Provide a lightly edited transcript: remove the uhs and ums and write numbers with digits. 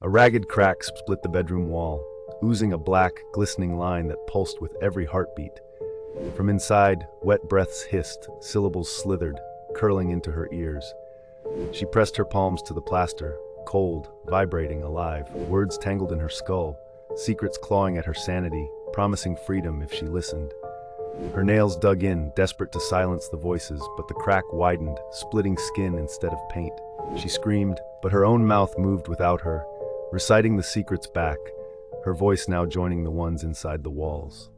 A ragged crack split the bedroom wall, oozing a black, glistening line that pulsed with every heartbeat. From inside, wet breaths hissed, syllables slithered, curling into her ears. She pressed her palms to the plaster, cold, vibrating, alive, words tangled in her skull, secrets clawing at her sanity, promising freedom if she listened. Her nails dug in, desperate to silence the voices, but the crack widened, splitting skin instead of paint. She screamed, but her own mouth moved without her, reciting the secrets back, her voice now joining the ones inside the walls.